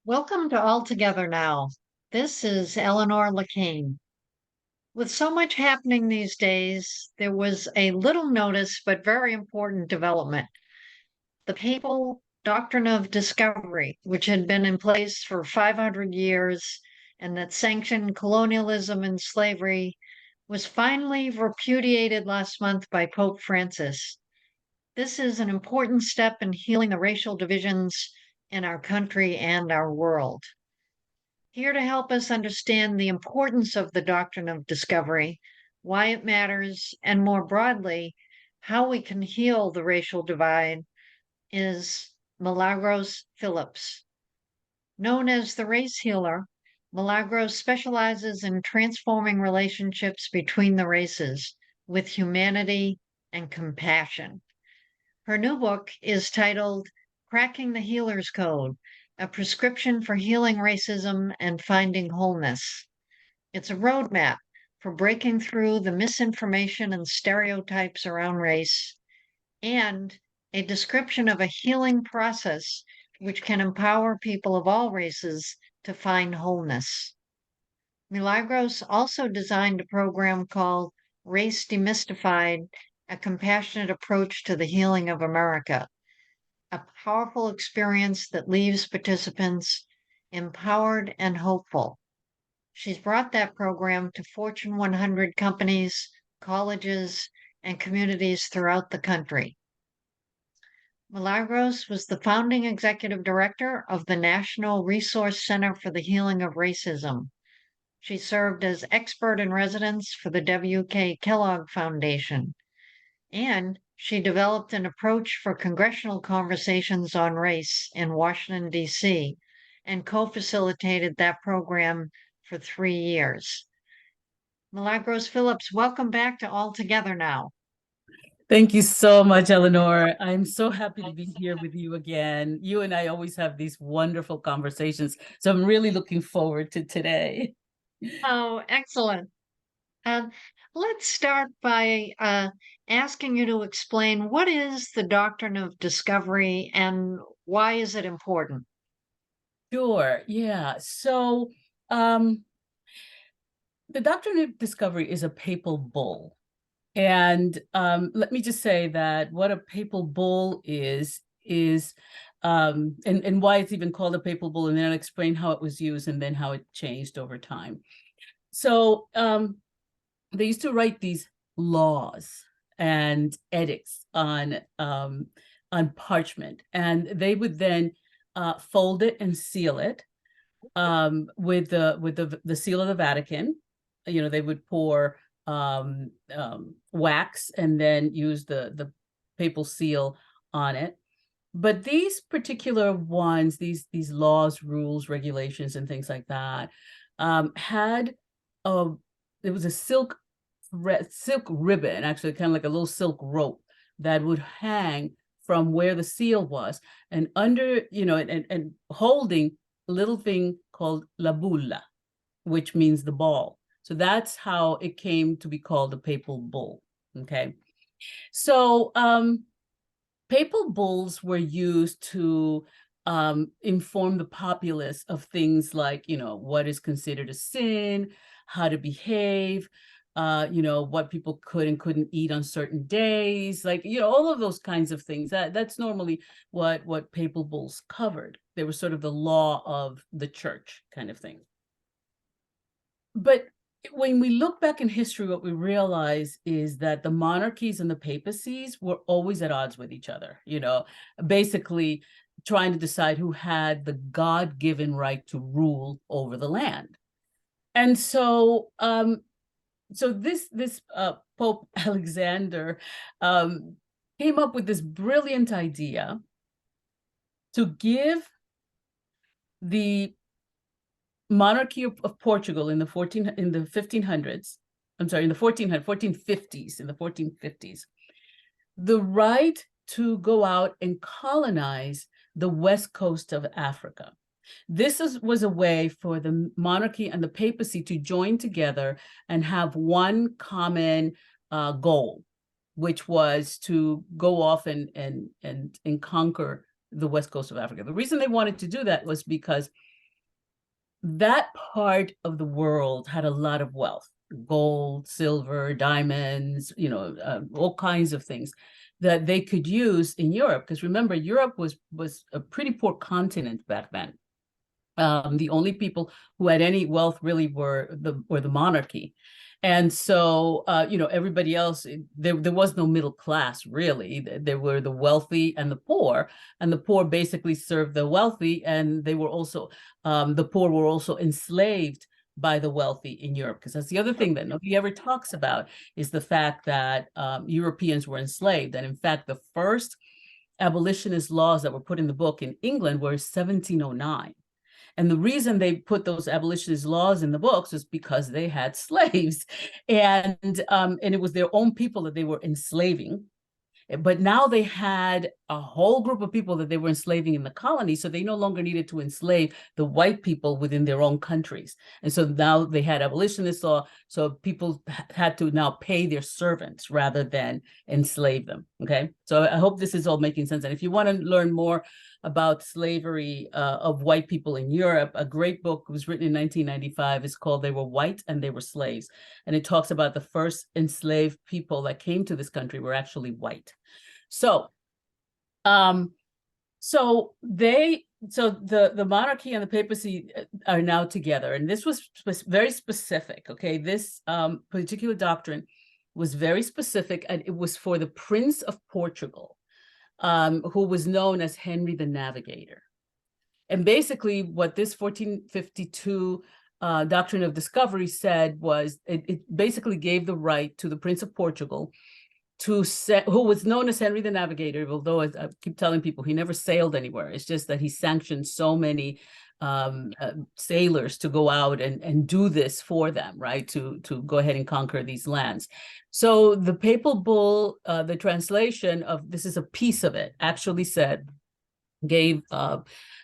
Welcome to All Together Now. This is Eleanor LeCain. With so much happening these days, there was a little notice but very important development. The papal doctrine of discovery, which had been in place for 500 years and that sanctioned colonialism and slavery, was finally repudiated last month by Pope Francis. This is an important step in healing the racial divisions in our country and our world. Here to help us understand the importance of the doctrine of discovery, why it matters, and more broadly, how we can heal the racial divide, is Milagros Phillips. Known as the race healer, Milagros specializes in transforming relationships between the races with humanity and compassion. Her new book is titled Cracking the Healer's Code, a prescription for healing racism and finding wholeness. It's a roadmap for breaking through the misinformation and stereotypes around race, and a description of a healing process which can empower people of all races to find wholeness. Milagros also designed a program called Race Demystified, a compassionate approach to the healing of America, a powerful experience that leaves participants empowered and hopeful. She's brought that program to Fortune 100 companies, colleges, and communities throughout the country. Milagros was the founding executive director of the National Resource Center for the Healing of Racism. She served as expert in residence for the W.K. Kellogg Foundation, and she developed an approach for congressional conversations on race in Washington, D.C., and co-facilitated that program for 3 years. Milagros Phillips, welcome back to All Together Now. Thank you so much, Eleanor. I'm so happy to be here with you again. You and I always have these wonderful conversations, so I'm really looking forward to today. Oh, excellent. Let's start by asking you to explain what is the doctrine of discovery and why is it important? Sure, yeah. So the doctrine of discovery is a papal bull. And let me just say that what a papal bull and why it's even called a papal bull, and then I'll explain how it was used and then how it changed over time. So they used to write these laws and edicts on parchment, and they would then fold it and seal it with the seal of the Vatican. You know, they would pour wax and then use the papal seal on it. But these particular ones, these laws, rules, regulations, and things like that, had it was a silk ribbon, actually kind of like a little silk rope that would hang from where the seal was, and under, and holding a little thing called la bulla, which means the ball. So that's how it came to be called the papal bull. Okay. So papal bulls were used to inform the populace of things like, what is considered a sin, how to behave, what people could and couldn't eat on certain days, like, all of those kinds of things. That's normally what papal bulls covered. They were sort of the law of the church kind of thing. But when we look back in history, what we realize is that the monarchies and the papacies were always at odds with each other, basically trying to decide who had the God-given right to rule over the land. And so this Pope Alexander came up with this brilliant idea to give the monarchy of Portugal in the 1450s, the right to go out and colonize the west coast of Africa. This was a way for the monarchy and the papacy to join together and have one common goal, which was to go off and conquer the west coast of Africa. The reason they wanted to do that was because that part of the world had a lot of wealth, gold, silver, diamonds, all kinds of things that they could use in Europe. Because remember, Europe was a pretty poor continent back then. The only people who had any wealth really were the monarchy. And so, everybody else, there was no middle class, really. There were the wealthy and the poor basically served the wealthy, and they were also, the poor were also enslaved by the wealthy in Europe. Because that's the other thing that nobody ever talks about, is the fact that Europeans were enslaved. And in fact, the first abolitionist laws that were put in the book in England were 1709. And the reason they put those abolitionist laws in the books was because they had slaves, and it was their own people that they were enslaving. But now they had a whole group of people that they were enslaving in the colony, so they no longer needed to enslave the white people within their own countries. And so now they had abolitionist law, so people had to now pay their servants rather than enslave them. Okay, so I hope this is all making sense. And if you want to learn more about slavery of white people in Europe, a great book was written in 1995. It's called "They Were White and They Were Slaves," and it talks about the first enslaved people that came to this country were actually white. So, the monarchy and the papacy are now together, and this was very specific. Okay, this particular doctrine was very specific, and it was for the Prince of Portugal, who was known as Henry the Navigator. And basically, what this 1452 doctrine of discovery said was it basically gave the right to the Prince of Portugal who was known as Henry the Navigator, although I keep telling people he never sailed anywhere. It's just that he sanctioned so many sailors to go out and do this for them, right? To go ahead and conquer these lands. So the papal bull, the translation of this is a piece of it, actually gave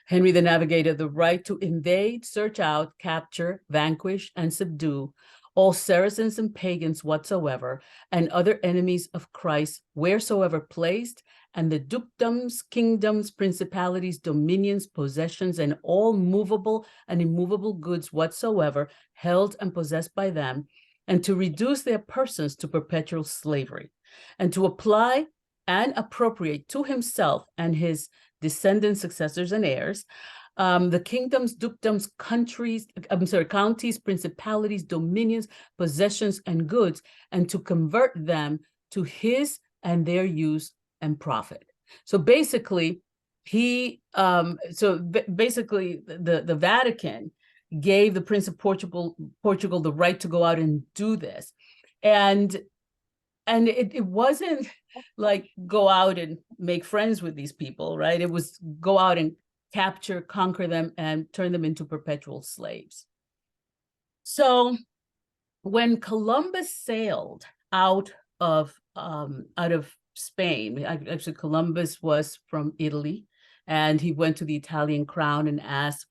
Henry the Navigator the right to invade, search out, capture, vanquish, and subdue all Saracens and pagans whatsoever, and other enemies of Christ wheresoever placed, and the dukedoms, kingdoms, principalities, dominions, possessions, and all movable and immovable goods whatsoever held and possessed by them, and to reduce their persons to perpetual slavery, and to apply and appropriate to himself and his descendants, successors, and heirs, the kingdoms, dukedoms, counties, principalities, dominions, possessions, and goods, and to convert them to his and their use and profit. So basically, the Vatican gave the Prince of Portugal the right to go out and do this, and it wasn't like go out and make friends with these people, right? It was go out and capture, conquer them, and turn them into perpetual slaves. So when Columbus sailed out of Spain, actually Columbus was from Italy, and he went to the Italian crown and asked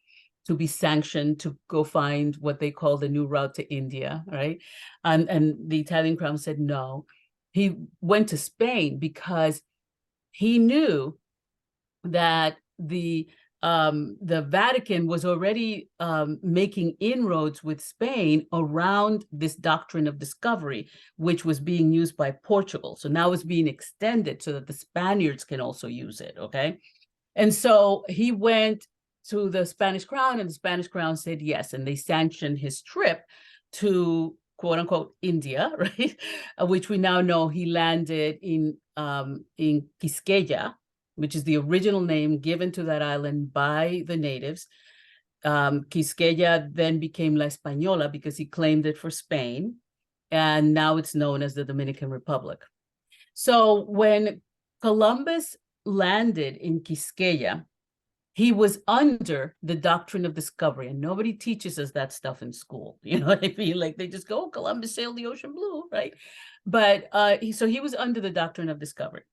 to be sanctioned to go find what they call the new route to India, right? And the Italian crown said no. He went to Spain because he knew that the Vatican was already making inroads with Spain around this doctrine of discovery, which was being used by Portugal. So now it's being extended so that the Spaniards can also use it, okay? And so he went to the Spanish crown, and the Spanish crown said yes, and they sanctioned his trip to quote unquote India, right? Which we now know he landed in Quisqueya, which is the original name given to that island by the natives. Quisqueya then became La Española because he claimed it for Spain, and now it's known as the Dominican Republic. So when Columbus landed in Quisqueya, he was under the doctrine of discovery, and nobody teaches us that stuff in school. You know what I mean? Like they just go, oh, Columbus sailed the ocean blue, right? But so he was under the doctrine of discovery,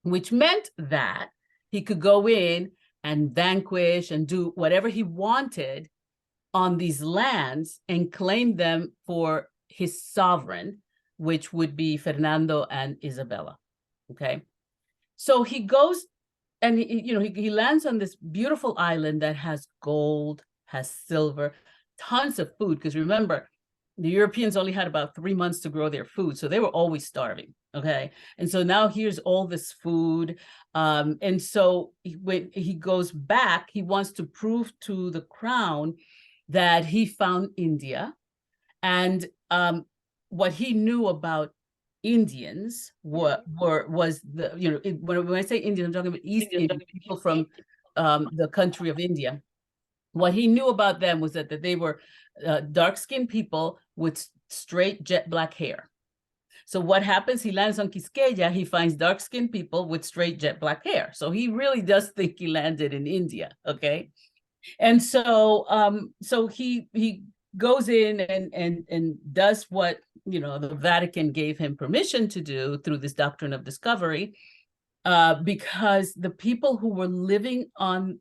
which meant that he could go in and vanquish and do whatever he wanted on these lands and claim them for his sovereign, which would be Fernando and Isabella. Okay, so he goes and he lands on this beautiful island that has gold, has silver, tons of food. Because remember, the Europeans only had about 3 months to grow their food, so they were always starving. Okay, and so now here's all this food, and so when he goes back, he wants to prove to the crown that he found India, and what he knew about Indians was the, you know, when I say Indian, I'm talking about East Indian people from the country of India. What he knew about them was that they were dark-skinned people with straight jet black hair. So what happens? He lands on Quisqueya, he finds dark-skinned people with straight jet black hair. So he really does think he landed in India, okay? And so so he goes in and does what, you know, the Vatican gave him permission to do through this doctrine of discovery, because the people who were living on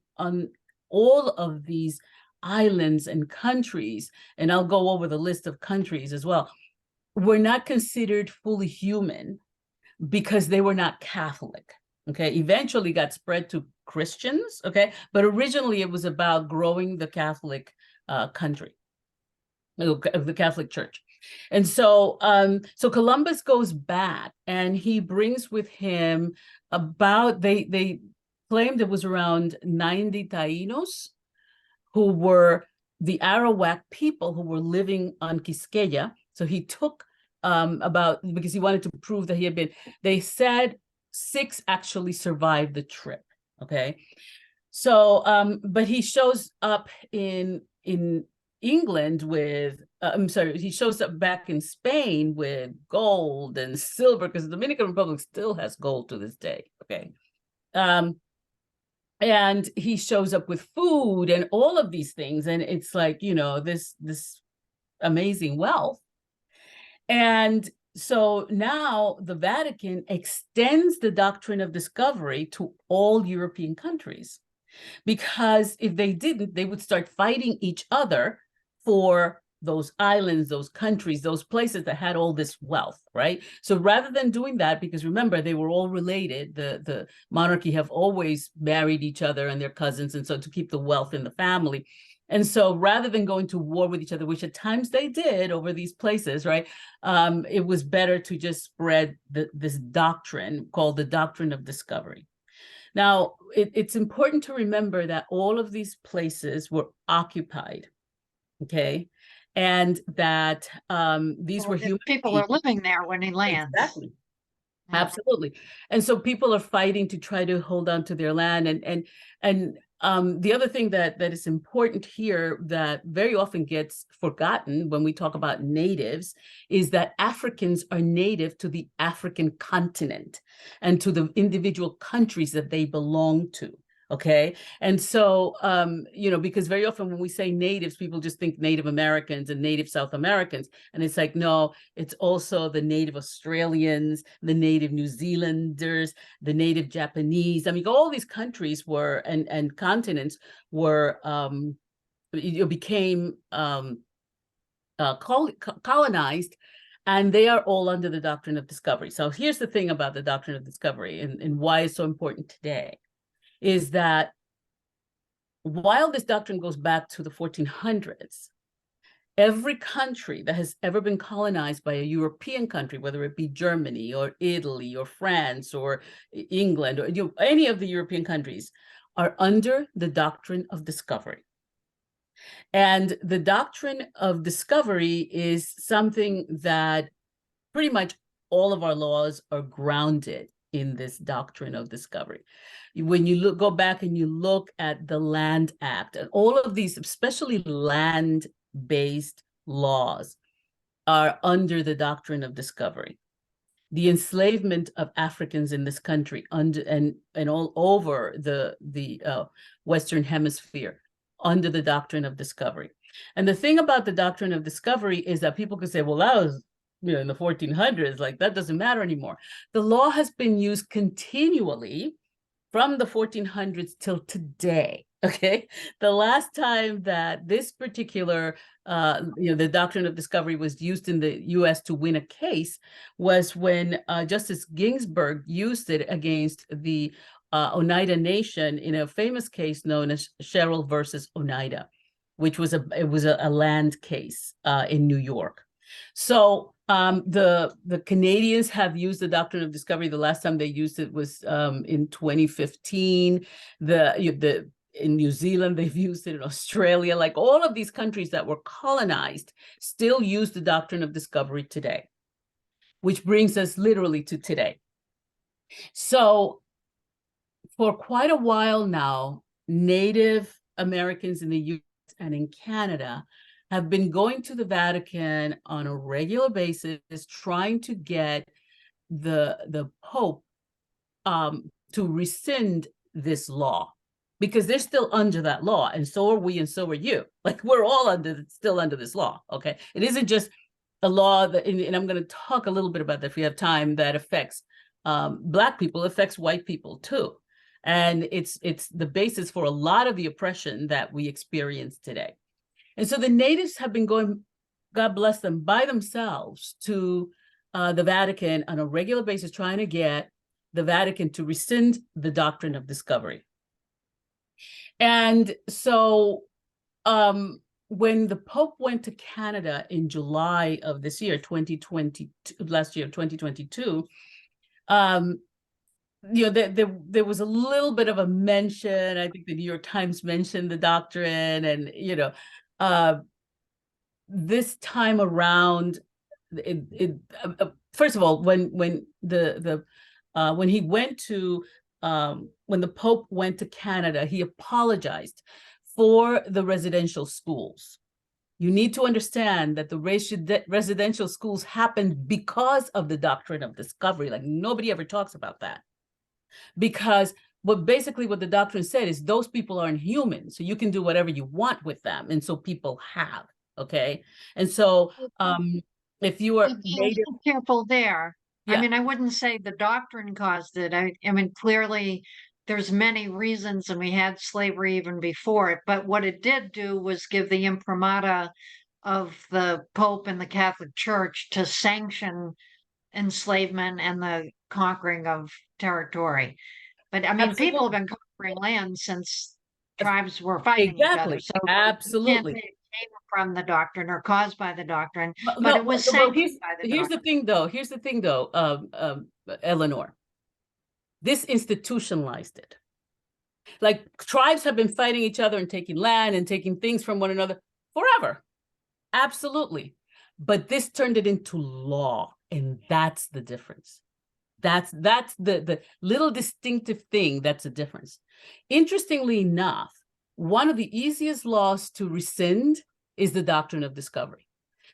all of these islands and countries, and I'll go over the list of countries as well, were not considered fully human because they were not Catholic. Okay, eventually got spread to Christians. Okay, but originally it was about growing the Catholic country, the Catholic Church. And so so Columbus goes back and he brings with him about, they claimed it was around 90 Taínos, who were the Arawak people who were living on Quisqueya. So he took about, because he wanted to prove that he had been, they said 6 actually survived the trip. Okay, so but he shows up in England with I'm sorry, he shows up back in Spain with gold and silver, because the Dominican Republic still has gold to this day. Okay, and he shows up with food and all of these things, and it's like, you know, this amazing wealth. And so now the Vatican extends the doctrine of discovery to all European countries, because if they didn't, they would start fighting each other for those islands, those countries, those places that had all this wealth, right? So rather than doing that, because remember, they were all related, the monarchy have always married each other and their cousins, and so to keep the wealth in the family. And so rather than going to war with each other, which at times they did over these places, right? It was better to just spread this doctrine called the doctrine of discovery. Now, it's important to remember that all of these places were occupied, okay? And that these were human people are living there when he lands. Exactly. Absolutely. And so people are fighting to try to hold on to their land. And the other thing that is important here that very often gets forgotten when we talk about natives is that Africans are native to the African continent and to the individual countries that they belong to. Okay. And so, you know, because very often when we say natives, people just think Native Americans and Native South Americans. And it's like, no, it's also the Native Australians, the Native New Zealanders, the Native Japanese. I mean, all these countries were, and continents were, became colonized, and they are all under the doctrine of discovery. So here's the thing about the doctrine of discovery and why it's so important today. Is that while this doctrine goes back to the 1400s, every country that has ever been colonized by a European country, whether it be Germany or Italy or France or England or any of the European countries, are under the doctrine of discovery. And the doctrine of discovery is something that pretty much all of our laws are grounded in this doctrine of discovery. When you go back and you look at the Land Act and all of these, especially land-based laws, are under the doctrine of discovery. The enslavement of Africans in this country and all over the Western Hemisphere under the doctrine of discovery. And the thing about the doctrine of discovery is that people could say, well, that was, you know, in the 1400s, like that doesn't matter anymore. The law has been used continually from the 1400s till today. Okay, the last time that this particular, the doctrine of discovery was used in the U.S. to win a case was when Justice Ginsburg used it against the Oneida Nation in a famous case known as Sherrill versus Oneida, which was a land case in New York. So the Canadians have used the doctrine of discovery. The last time they used it was in 2015. In New Zealand, they've used it in Australia. Like all of these countries that were colonized still use the doctrine of discovery today, which brings us literally to today. So for quite a while now, Native Americans in the US and in Canada have been going to the Vatican on a regular basis, trying to get the Pope to rescind this law, because they're still under that law, and so are we, and so are you. Like we're all still under this law. Okay, it isn't just a law that, and I'm going to talk a little bit about that if we have time, that affects Black people, affects white people too, and it's the basis for a lot of the oppression that we experience today. And so the natives have been going, God bless them, by themselves to the Vatican on a regular basis, trying to get the Vatican to rescind the doctrine of discovery. And so when the Pope went to Canada in July of this year, 2022, last year, 2022, there was a little bit of a mention. I think the New York Times mentioned the doctrine, and this time around, first of all, when he went to when the Pope went to Canada, he apologized for the residential schools. You need to understand that the residential schools happened because of the doctrine of discovery. Like nobody ever talks about that, because what the doctrine said is those people aren't human, so you can do whatever you want with them, and so people have. Okay, and so if you are native, careful there. yeah. I mean, I wouldn't say the doctrine caused it. I mean, clearly there's many reasons, and we had slavery even before it. But what it did do was give the imprimatur of the Pope and the Catholic Church to sanction enslavement and the conquering of territory. But I mean, people have been conquering land since tribes were fighting each other. Exactly. So you can't Absolutely. say it came from the doctrine or caused by the doctrine, but No, it was well, sanctioned by the here's the doctrine. thing though, Eleanor. This institutionalized it. Like tribes have been fighting each other and taking land and taking things from one another forever. Absolutely. But this turned it into law, and that's the difference. That's the little distinctive thing that's a difference. Interestingly enough, one of the easiest laws to rescind is the doctrine of discovery.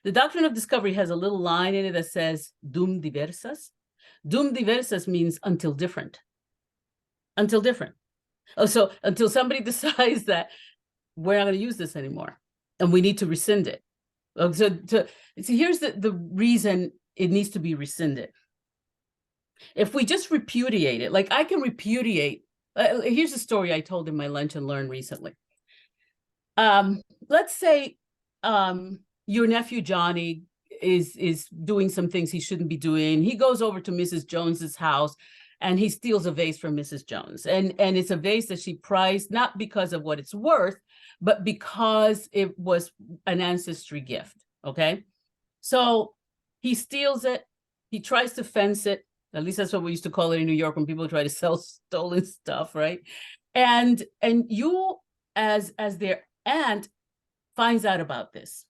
The doctrine of discovery has a little line in it that says dum diversas. Dum diversas means until different. Until different. Oh, so until somebody decides that we're not going to use this anymore and we need to rescind it. So here's the reason it needs to be rescinded. If we just repudiate it, like I can repudiate, here's a story I told in my Lunch and Learn recently. Let's say your nephew Johnny is doing some things he shouldn't be doing. He goes over to Mrs. Jones's house and he steals a vase from Mrs. Jones. And it's a vase that she prized, not because of what it's worth, but because it was an ancestry gift, okay? So he steals it, he tries to fence it. At least that's what we used to call it in New York when people try to sell stolen stuff, right? And you, as their aunt, finds out about this.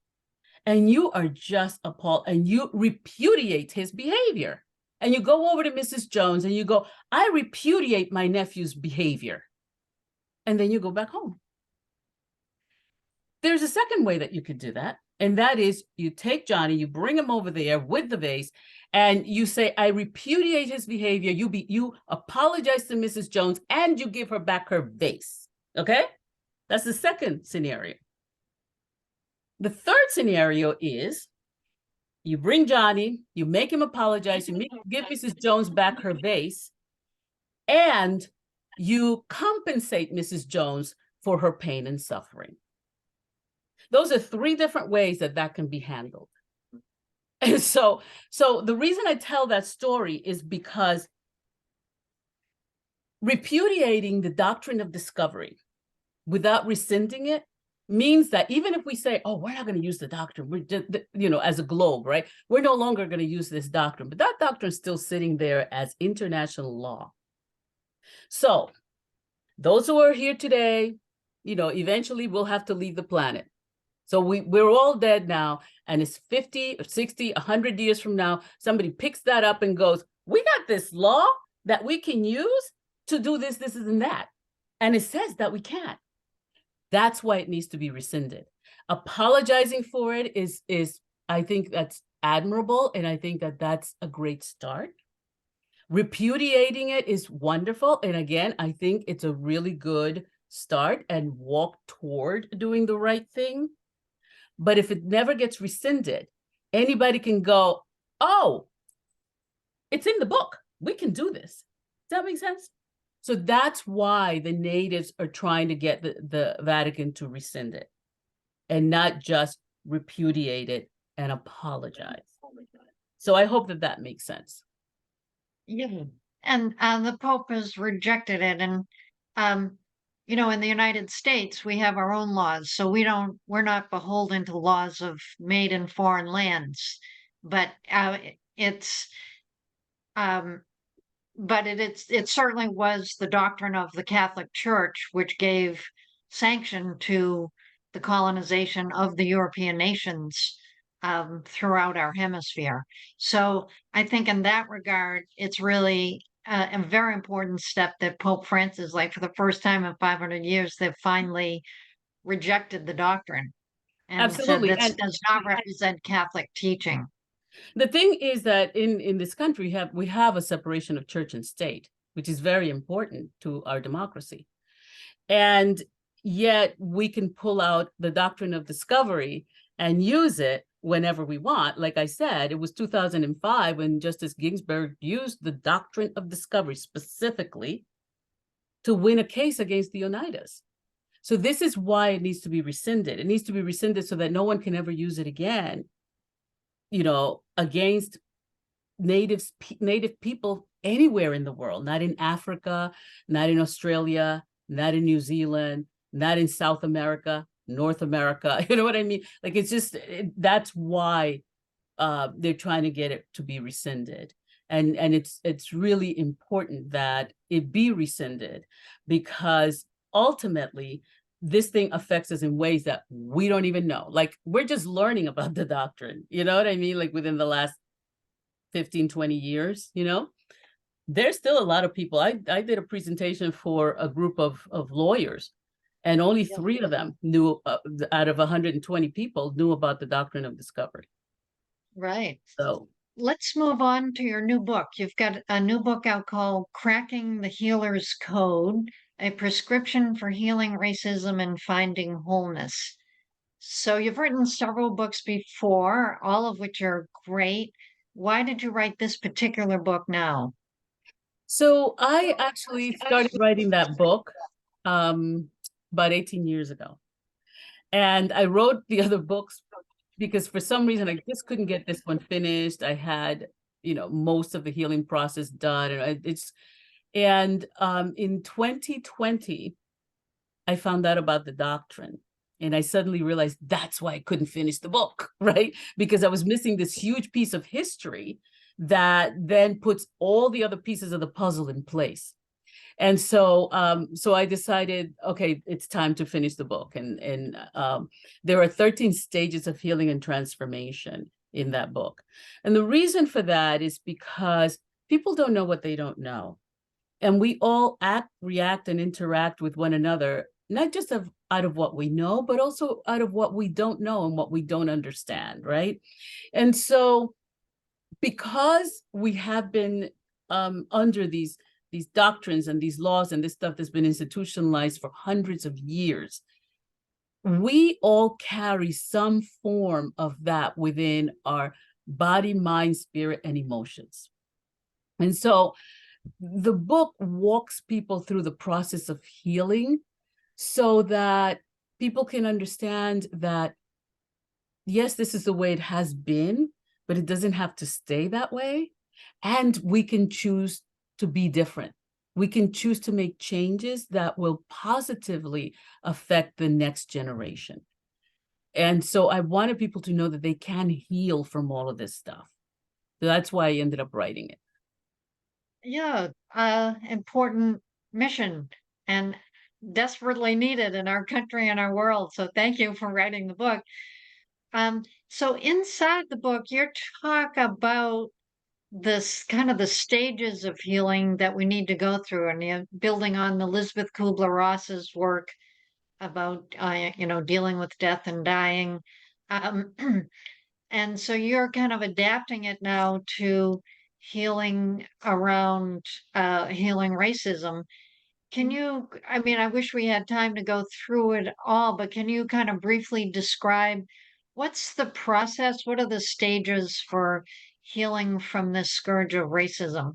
And you are just appalled, and you repudiate his behavior. And you go over to Mrs. Jones and you go, I repudiate my nephew's behavior. And then you go back home. There's a second way that you could do that. And that is you take Johnny, you bring him over there with the vase, and you say, I repudiate his behavior. You apologize to Mrs. Jones and you give her back her vase. Okay? That's the second scenario. The third scenario is you bring Johnny, you make him apologize, you give Mrs. Jones back her vase, and you compensate Mrs. Jones for her pain and suffering. Those are three different ways that can be handled. And so the reason I tell that story is because repudiating the doctrine of discovery without rescinding it means that even if we say, oh, we're not going to use the doctrine, we're just, as a globe, right? We're no longer going to use this doctrine, but that doctrine is still sitting there as international law. So those who are here today, eventually we'll have to leave the planet. So we're all dead now, and it's 50 or 60, 100 years from now, somebody picks that up and goes, we got this law that we can use to do this, this, and that. And it says that we can't. That's why it needs to be rescinded. Apologizing for it is I think that's admirable, and I think that that's a great start. Repudiating it is wonderful, and again, I think it's a really good start and walk toward doing the right thing. But if it never gets rescinded, anybody can go, oh, it's in the book. We can do this. Does that make sense? So that's why the natives are trying to get the Vatican to rescind it and not just repudiate it and apologize. So I hope that that makes sense. Yeah. And the Pope has rejected it. And, in the United States, we have our own laws. So we're not beholden to laws of made in foreign lands. But it's, um, but it certainly was the doctrine of the Catholic Church which gave sanction to the colonization of the European nations throughout our hemisphere. So I think in that regard, it's really a very important step that Pope Francis, like for the first time in 500 years, they've finally rejected the doctrine and said Absolutely. this And does not represent Catholic teaching. the thing is that in this country, we have a separation of church and state, which is very important to our democracy. And yet we can pull out the doctrine of discovery and use it whenever we want. Like I said, it was 2005 when Justice Ginsburg used the doctrine of discovery specifically to win a case against the Oneidas. So this is why it needs to be rescinded. It needs to be rescinded so that no one can ever use it again, against native people anywhere in the world, not in Africa, not in Australia, not in New Zealand, not in South America, North America. You know what I mean? Like, it's just, that's why they're trying to get it to be rescinded. And it's really important that it be rescinded, because ultimately this thing affects us in ways that we don't even know. Like, we're just learning about the doctrine, you know what I mean? Like, within the last 15, 20 years, there's still a lot of people. I did a presentation for a group of lawyers, and only 3 of them knew, out of 120 people, knew about the doctrine of discovery. Right. So let's move on to your new book. You've got a new book out called Cracking the Healer's Code, a prescription for healing racism and finding wholeness. So you've written several books before, all of which are great. Why did you write this particular book now? So I actually started writing that book about 18 years ago. And I wrote the other books because for some reason I just couldn't get this one finished. I had, most of the healing process done. And in 2020, I found out about the doctrine. And I suddenly realized that's why I couldn't finish the book, right? Because I was missing this huge piece of history that then puts all the other pieces of the puzzle in place. And so I decided, okay, it's time to finish the book. And there are 13 stages of healing and transformation in that book. And the reason for that is because people don't know what they don't know. And we all act, react, and interact with one another, not just out of what we know, but also out of what we don't know and what we don't understand, right? And so because we have been under these doctrines and these laws and this stuff that's been institutionalized for hundreds of years, we all carry some form of that within our body, mind, spirit, and emotions. And so the book walks people through the process of healing so that people can understand that, yes, this is the way it has been, but it doesn't have to stay that way. And we can choose to be different. we can choose to make changes that will positively affect the next generation. And so I wanted people to know that they can heal from all of this stuff. So that's why I ended up writing it. Yeah, important mission and desperately needed in our country and our world. So thank you for writing the book. So inside the book, you talk about this kind of the stages of healing that we need to go through, and building on Elizabeth Kubler-Ross's work about dealing with death and dying. Um, and so you're kind of adapting it now to healing around healing racism. Can you, I mean, I wish we had time to go through it all, but can you kind of briefly describe what's the process? What are the stages for healing from this scourge of racism?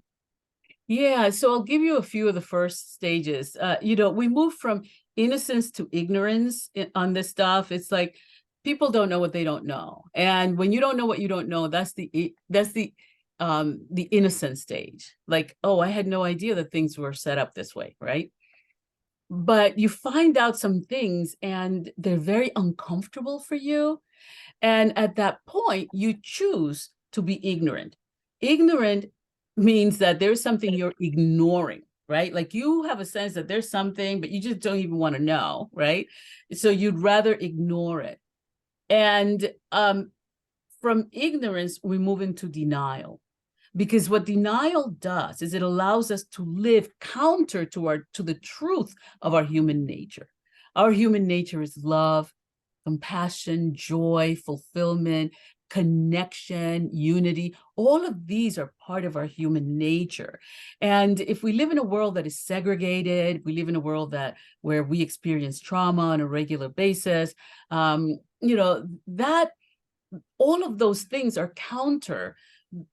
Yeah, so I'll give you a few of the first stages. We move from innocence to ignorance on this stuff. It's like people don't know what they don't know. And when you don't know what you don't know, that's the innocent stage. Like, oh, I had no idea that things were set up this way, right? But you find out some things and they're very uncomfortable for you. And at that point, you choose to be ignorant. Ignorant means that there's something you're ignoring, right? Like you have a sense that there's something, but you just don't even want to know, right? So you'd rather ignore it. And from ignorance, we move into denial. Because what denial does is it allows us to live counter to the truth of our human nature. Our human nature is love, compassion, joy, fulfillment, connection, unity. All of these are part of our human nature. And if we live in a world that is segregated, we live in a world where we experience trauma on a regular basis, that all of those things are counter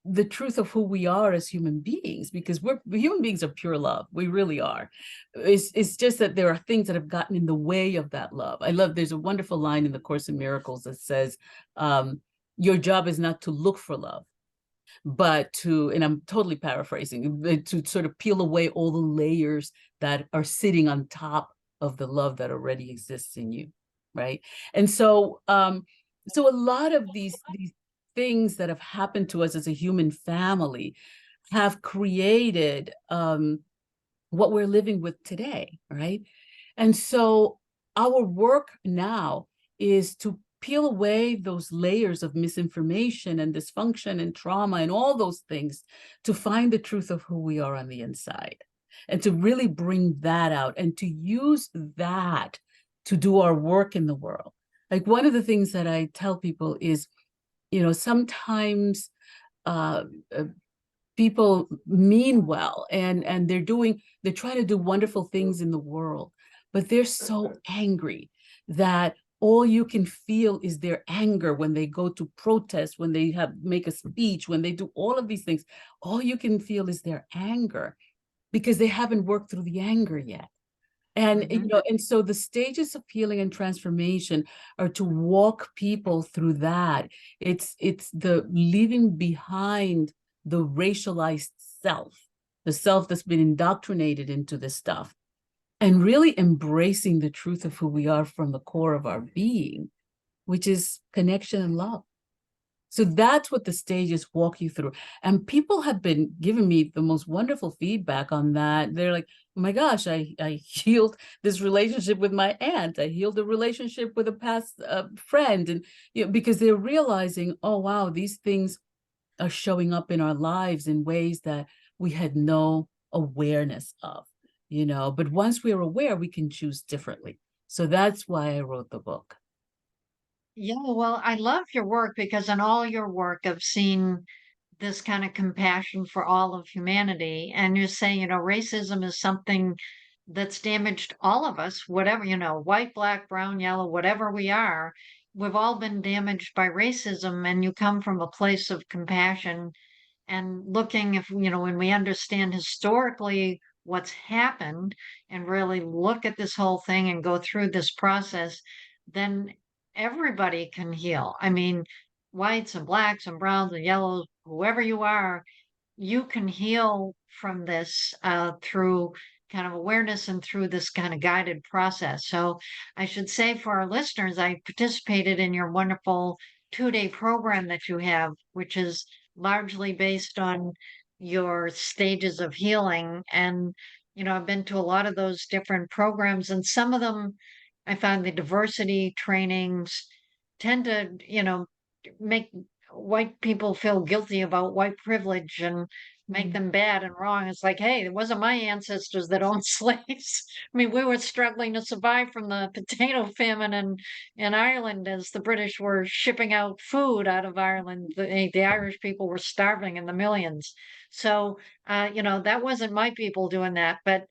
the truth of who we are as human beings, because human beings are pure love. We really are. It's just that there are things that have gotten in the way of that love. There's a wonderful line in the Course in Miracles that says, your job is not to look for love, but and I'm totally paraphrasing, to sort of peel away all the layers that are sitting on top of the love that already exists in you, right? And so a lot of these things that have happened to us as a human family have created what we're living with today, right? And so our work now is to peel away those layers of misinformation and dysfunction and trauma and all those things to find the truth of who we are on the inside, and to really bring that out and to use that to do our work in the world. Like one of the things that I tell people is, sometimes uh, uh, people mean well, and they're trying to do wonderful things in the world, but they're so angry that all you can feel is their anger when they go to protest, when they make a speech, when they do all of these things. All you can feel is their anger because they haven't worked through the anger yet. And Mhm. and so the stages of healing and transformation are to walk people through that. It's the leaving behind the racialized self, the self that's been indoctrinated into this stuff, and really embracing the truth of who we are from the core of our being, which is connection and love. So that's what the stages walk you through. And people have been giving me the most wonderful feedback on that. They're like, oh my gosh, I healed this relationship with my aunt. I healed a relationship with a past friend. And because they're realizing, oh, wow, these things are showing up in our lives in ways that we had no awareness of, but once we're aware, we can choose differently. So that's why I wrote the book. Yeah, well, I love your work because in all your work, I've seen this kind of compassion for all of humanity. And you're saying, racism is something that's damaged all of us, whatever, white, black, brown, yellow, whatever we are. We've all been damaged by racism, and you come from a place of compassion and looking, if when we understand historically what's happened and really look at this whole thing and go through this process, then everybody can heal. I mean, whites and blacks and browns and yellows, whoever you are, you can heal from this through kind of awareness and through this kind of guided process. So I should say for our listeners, I participated in your wonderful 2-day program that you have, which is largely based on your stages of healing. And, I've been to a lot of those different programs, and some of them I found the diversity trainings tend to, make white people feel guilty about white privilege and make them bad and wrong. It's like, hey, it wasn't my ancestors that owned slaves. I mean, we were struggling to survive from the potato famine in Ireland as the British were shipping out food out of Ireland. The Irish people were starving in the millions. So, that wasn't my people doing that, but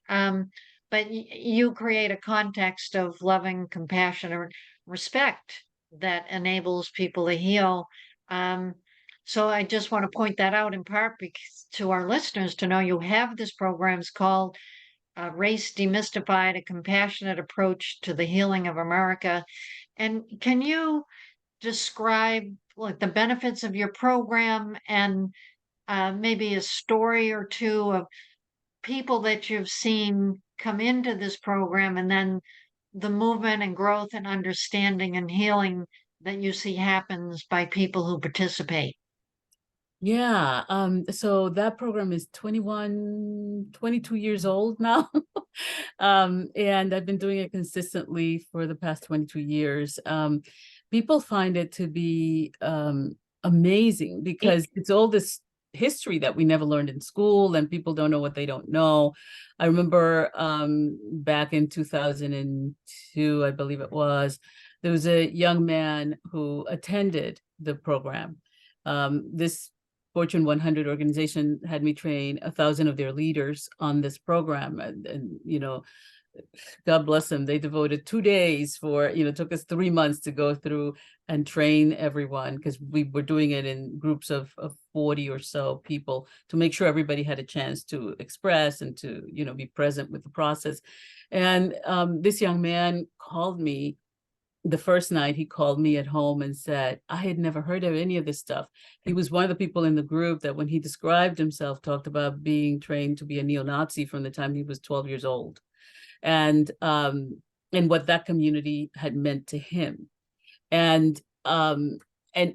you create a context of loving compassion and respect that enables people to heal. Um, so I just want to point that out in part because, to our listeners to know you have this program. It's called Race Demystified, a compassionate approach to the healing of America. And can you describe like the benefits of your program and maybe a story or two of people that you've seen come into this program and then the movement and growth and understanding and healing that you see happens by people who participate? Yeah, so that program is 22 years old now. And I've been doing it consistently for the past 22 years. People find it to be amazing because it's all this history that we never learned in school, and people don't know what they don't know. I remember back in 2002, I believe it was, there was a young man who attended the program. This Fortune 100 organization had me train 1,000 of their leaders on this program. And God bless them. They devoted 2 days for, took us 3 months to go through and train everyone, because we were doing it in groups of 40 or so people to make sure everybody had a chance to express and to, be present with the process. And this young man called me the first night. He called me at home and said, I had never heard of any of this stuff. He was one of the people in the group that when he described himself, talked about being trained to be a neo-Nazi from the time he was 12 years old. And what that community had meant to him. And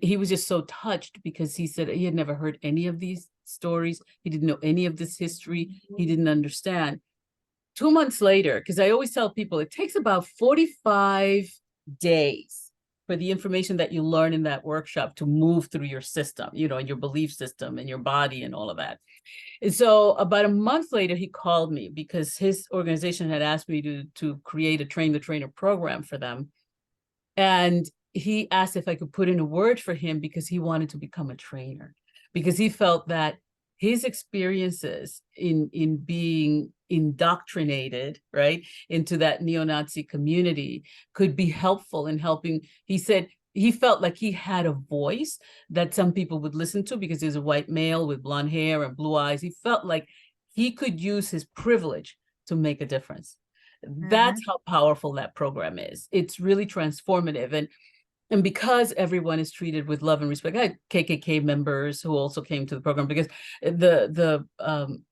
he was just so touched because he said he had never heard any of these stories. He didn't know any of this history. He didn't understand. 2 months later, because I always tell people it takes about 45 days for the information that you learn in that workshop to move through your system, and your belief system and your body and all of that. And so about a month later, he called me because his organization had asked me to create a train the trainer program for them. And he asked if I could put in a word for him because he wanted to become a trainer, because he felt that his experiences in being indoctrinated, right, into that neo-Nazi community could be helpful in helping. He said he felt like he had a voice that some people would listen to because he's a white male with blonde hair and blue eyes. He felt like he could use his privilege to make a difference. That's Mhm. how powerful that program is. It's really transformative. And because everyone is treated with love and respect, I had KKK members who also came to the program because the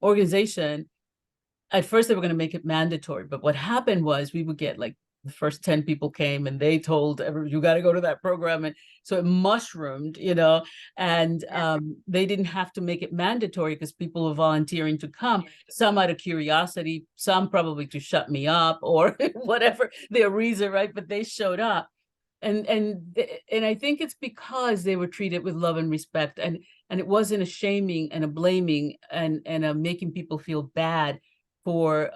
organization, at first they were going to make it mandatory, but what happened was we would get like the first 10 people came and they told everyone, you got to go to that program. And so it mushroomed, and they didn't have to make it mandatory because people were volunteering to come, some out of curiosity, some probably to shut me up or whatever their reason, right? But they showed up. And I think it's because they were treated with love and respect, and it wasn't a shaming and a blaming and a making people feel bad for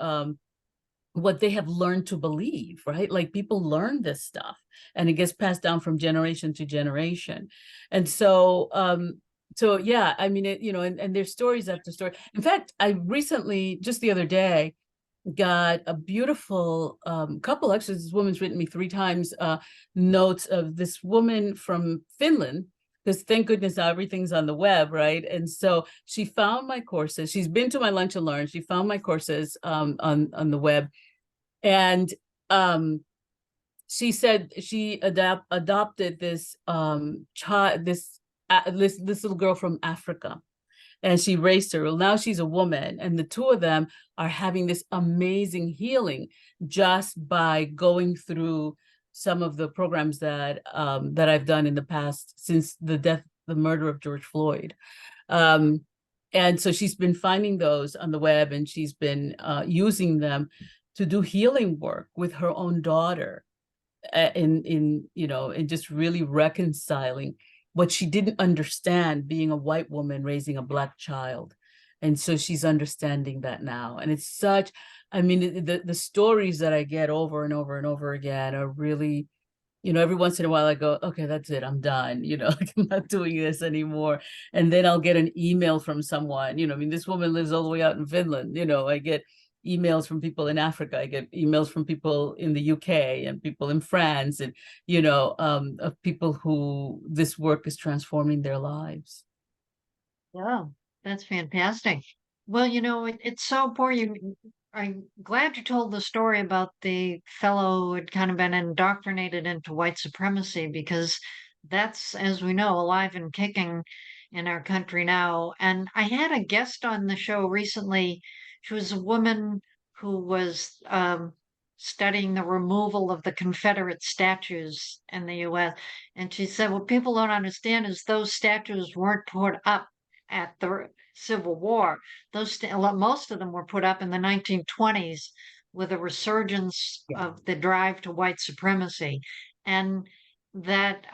what they have learned to believe, right? Like people learn this stuff and it gets passed down from generation to generation. And so yeah, I mean, and there's stories after story. In fact, I recently, just the other day, got a beautiful couple. Actually, this woman's written me 3 times notes of this woman from Finland, because thank goodness now everything's on the web, right? And so she found my courses. She's been to my lunch and learn. She found my courses on the web, and she said she adopted this child, this little girl from Africa. and she raised her. Well, now she's a woman, and the two of them are having this amazing healing just by going through some of the programs that that I've done in the past since the murder of George Floyd. Um, and so she's been finding those on the web, and she's been using them to do healing work with her own daughter, in in just really reconciling what she didn't understand being a white woman raising a Black child. And so she's understanding that now. And it's such, I mean, the stories that I get over and over and over again are really, every once in a while I go, okay, that's it, I'm done, like, I'm not doing this anymore. And then I'll get an email from someone, I mean, this woman lives all the way out in Finland, I get emails from people in Africa, I get emails from people in the UK and people in France, and, of people who this work is transforming their lives. Yeah, that's fantastic. Well, it's so important. I'm glad you told the story about the fellow who had kind of been indoctrinated into white supremacy, because that's, as we know, alive and kicking in our country now. And I had a guest on the show recently. She was a woman who was studying the removal of the Confederate statues in the US. And she said, what people don't understand is those statues weren't put up at the Civil War. Most of them were put up in the 1920s with a resurgence Yeah. of the drive to white supremacy. And that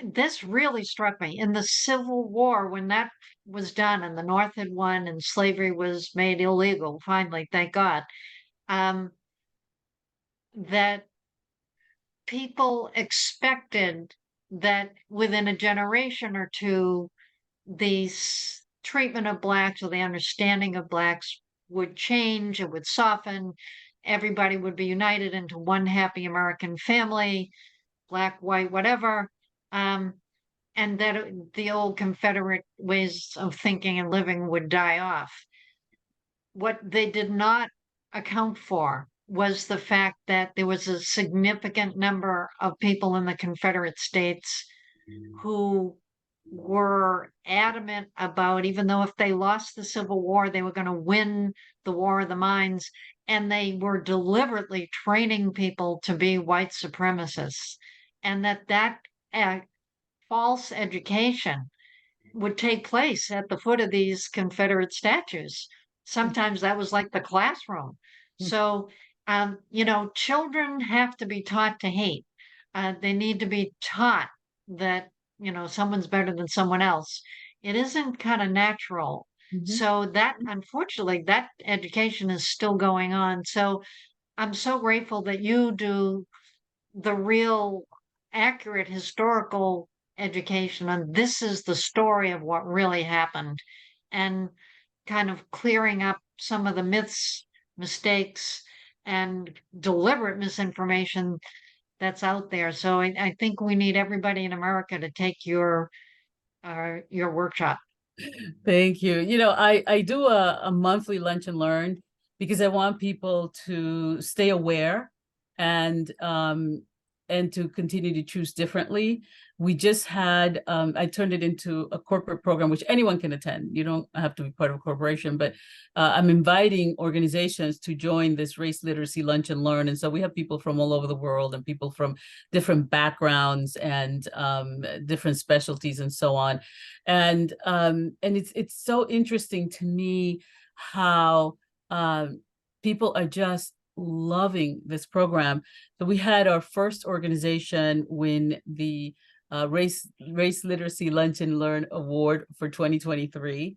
this really struck me in the Civil War when that was done and the North had won and slavery was made illegal, finally, thank God, um, that people expected that within a generation or two, the treatment of blacks or the understanding of blacks would change, it would soften, everybody would be united into one happy American family, black, white, whatever. And that the old Confederate ways of thinking and living would die off. What they did not account for was the fact that there was a significant number of people in the Confederate States who were adamant about, even though if they lost the Civil War, they were going to win the War of the Mines. And they were deliberately training people to be white supremacists. And that false education would take place at the foot of these Confederate statues. Sometimes that was like the classroom. So, children have to be taught to hate. They need to be taught that, someone's better than someone else. It isn't kind of natural. Mhm. So that, unfortunately, that education is still going on. So I'm so grateful that you do the real accurate historical education, and this is the story of what really happened, and kind of clearing up some of the myths, mistakes, and deliberate misinformation that's out there. So I think we need everybody in America to take your workshop. Thank you. I do a monthly lunch and learn because I want people to stay aware and to continue to choose differently. We just had I turned it into a corporate program which anyone can attend. You don't have to be part of a corporation, but I'm inviting organizations to join this race literacy lunch and learn. And so we have people from all over the world and people from different backgrounds and different specialties and so on. And it's so interesting to me how people are just loving this program. So we had our first organization win the race literacy lunch and learn award for 2023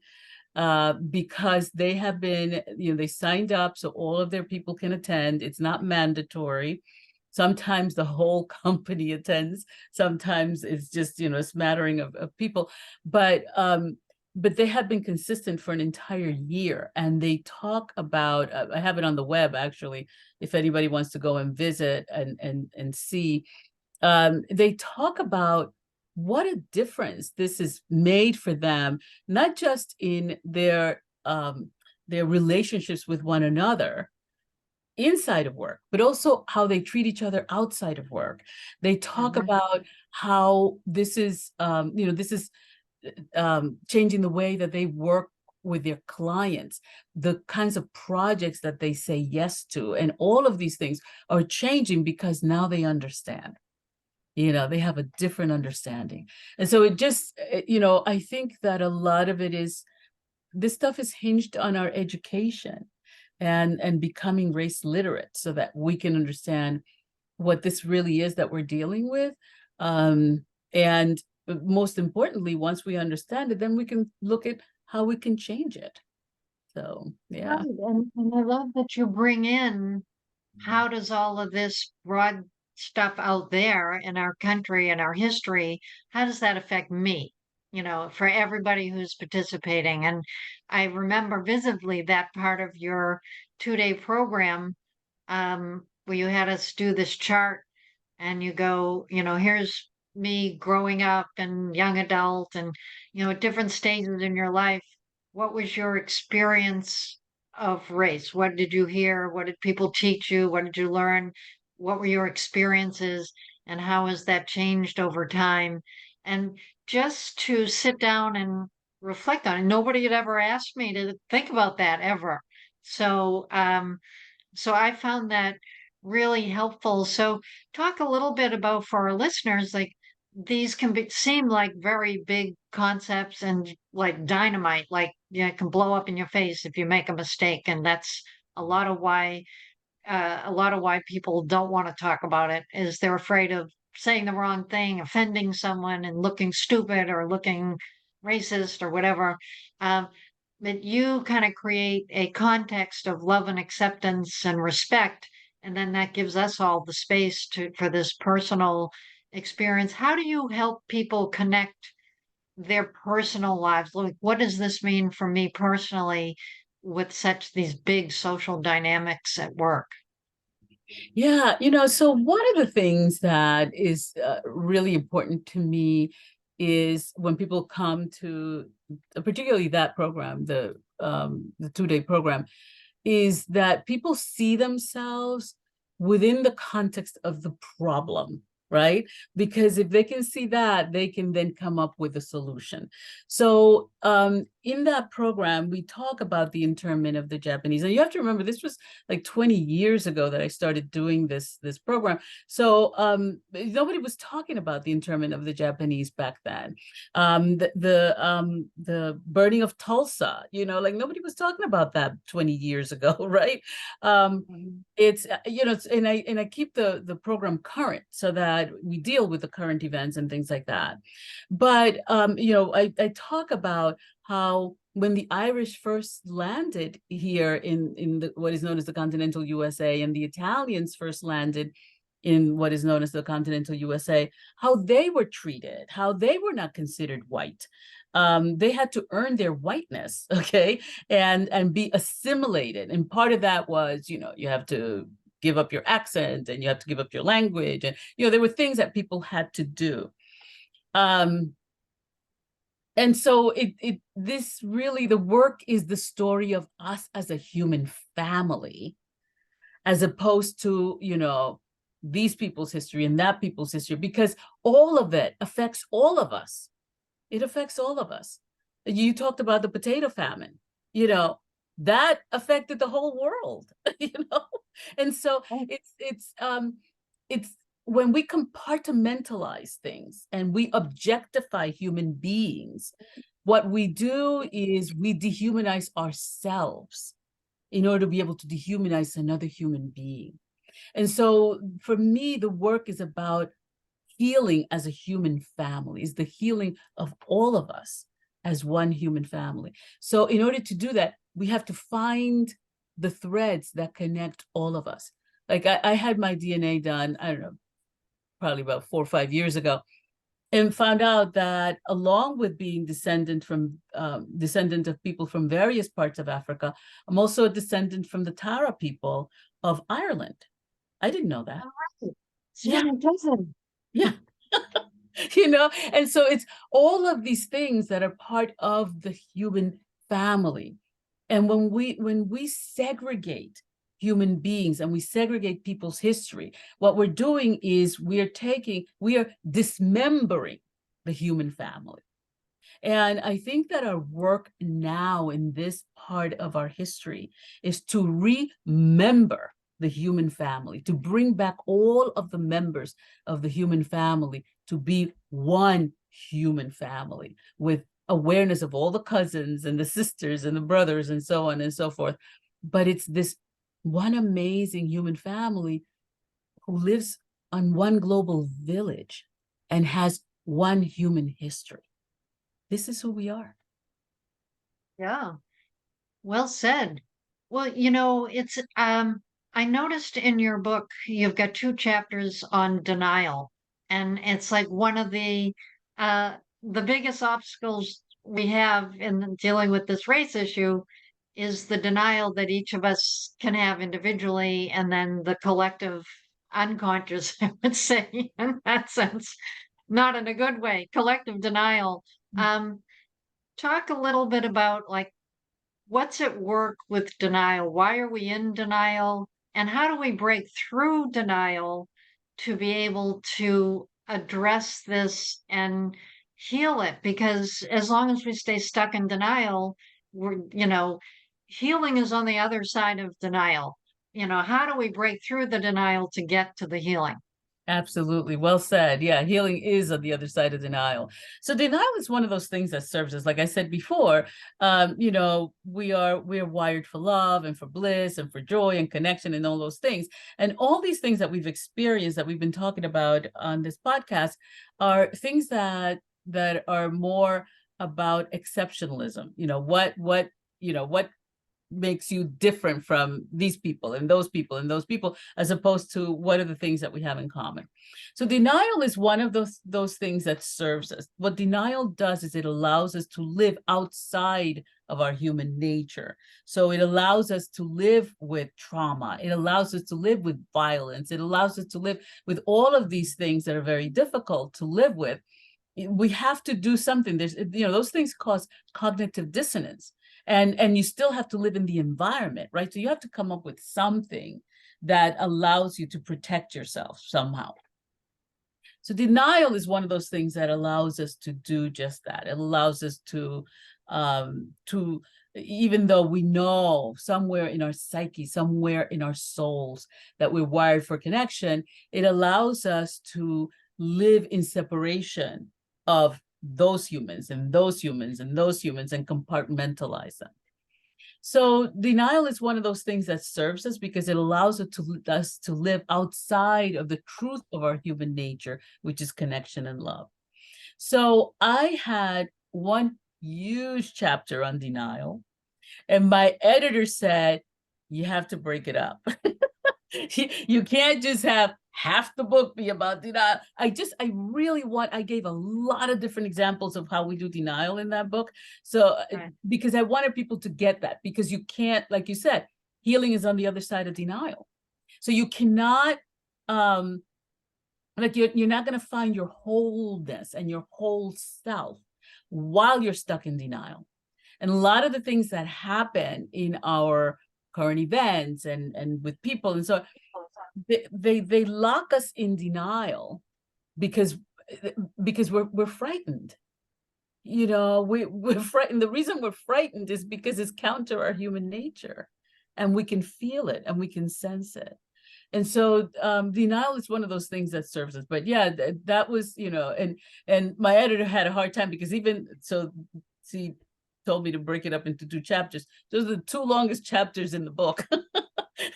because they have been, they signed up so all of their people can attend. It's not mandatory. Sometimes the whole company attends. Sometimes it's just, a smattering of people. But they have been consistent for an entire year. And they talk about, I have it on the web, actually, if anybody wants to go and visit and see. They talk about what a difference this has made for them, not just in their relationships with one another, inside of work, but also how they treat each other outside of work. They talk Mhm. about how this is, changing the way that they work with their clients, the kinds of projects that they say yes to, and all of these things are changing because now they understand. They have a different understanding. And so it just, I think that a lot of it is, this stuff is hinged on our education and becoming race literate so that we can understand what this really is that we're dealing with. And most importantly, once we understand it, then we can look at how we can change it. So, Right. yeah. And I love that you bring in how does all of this broad stuff out there in our country and our history, how does that affect me? For everybody who's participating. And I remember visibly that part of your 2-day program, where you had us do this chart and you go, here's me growing up and young adult and, at different stages in your life. What was your experience of race? What did you hear? What did people teach you? What did you learn? What were your experiences? And how has that changed over time? And just to sit down and reflect on it. Nobody had ever asked me to think about that ever. So I found that really helpful. So talk a little bit about for our listeners, like these can seem like very big concepts and like dynamite, like it can blow up in your face if you make a mistake. And that's a lot of why people don't want to talk about it is they're afraid of saying the wrong thing, offending someone and looking stupid or looking racist or whatever. Um, but you kind of create a context of love and acceptance and respect. And then that gives us all the space for this personal experience. How do you help people connect their personal lives? Like, what does this mean for me personally with such these big social dynamics at work? Yeah, so one of the things that is really important to me is when people come to particularly that program, the 2-day program, is that people see themselves within the context of the problem, right? Because if they can see that, they can then come up with a solution. So in that program, we talk about the internment of the Japanese. And you have to remember, this was like 20 years ago that I started doing this program. So nobody was talking about the internment of the Japanese back then. The burning of Tulsa, like nobody was talking about that 20 years ago, right? It's and I keep the program current so that we deal with the current events and things like that. But I talk about how when the Irish first landed here in what is known as the continental USA, and the Italians first landed in what is known as the continental USA, how they were treated, how they were not considered white. They had to earn their whiteness, okay, and be assimilated. And part of that was, you have to give up your accent and you have to give up your language, and there were things that people had to do. And so this really, the work is the story of us as a human family, as opposed to, these people's history and that people's history, because all of it affects all of us. It affects all of us. You talked about the potato famine, that affected the whole world, And so it's when we compartmentalize things and we objectify human beings, what we do is we dehumanize ourselves in order to be able to dehumanize another human being. And so for me, the work is about healing as a human family, is the healing of all of us as one human family. So in order to do that, we have to find the threads that connect all of us. Like I had my DNA done, I don't know, probably about 4 or 5 years ago, and found out that along with being descendant of people from various parts of Africa, I'm also a descendant from the Tara people of Ireland. I didn't know that. All right. So Yeah, you're my cousin. yeah. And so it's all of these things that are part of the human family. And when we segregate human beings and we segregate people's history, what we're doing is we are dismembering the human family. And I think that our work now in this part of our history is to remember the human family, to bring back all of the members of the human family to be one human family with awareness of all the cousins and the sisters and the brothers and so on and so forth. But it's this one amazing human family who lives on one global village and has one human history. This is who we are. Yeah. Well said. Well, it's I noticed in your book you've got two chapters on denial, and it's like one of the biggest obstacles we have in dealing with this race issue is the denial that each of us can have individually, and then the collective unconscious, I would say, in that sense, not in a good way, collective denial. Um, Talk a little bit about like what's at work with denial? Why are we in denial? And how do we break through denial to be able to address this and heal it? Because as long as we stay stuck in denial, healing is on the other side of denial. How do we break through the denial to get to the healing? Absolutely. Well said. Yeah, healing is on the other side of denial. So denial is one of those things that serves us, like I said before, we're wired for love and for bliss and for joy and connection and all those things. And all these things that we've experienced that we've been talking about on this podcast are things that are more about exceptionalism. What makes you different from these people and those people and those people, as opposed to what are the things that we have in common. So denial is one of those things that serves us. What denial does is it allows us to live outside of our human nature. So it allows us to live with trauma. It allows us to live with violence. It allows us to live with all of these things that are very difficult to live with. We have to do something. Those things cause cognitive dissonance, and you still have to live in the environment, right? So you have to come up with something that allows you to protect yourself somehow. So denial is one of those things that allows us to do just that. It allows us to even though we know somewhere in our psyche, somewhere in our souls that we're wired for connection, it allows us to live in separation of those humans and those humans and those humans and compartmentalize them. So denial is one of those things that serves us because it allows us to live outside of the truth of our human nature, which is connection and love. So I had one huge chapter on denial, and my editor said, you have to break it up. You can't just have half the book be about denial. I gave a lot of different examples of how we do denial in that book. So, right. Because I wanted people to get that, because you can't, like you said, healing is on the other side of denial. So you cannot, you're not going to find your wholeness and your whole self while you're stuck in denial. And a lot of the things that happen in our current events and with people, and so they lock us in denial because we're frightened. We're frightened. The reason we're frightened is because it's counter our human nature, and we can feel it and we can sense it. And so denial is one of those things that serves us. But yeah, that was, and my editor had a hard time because even so, she told me to break it up into two chapters. Those are the two longest chapters in the book.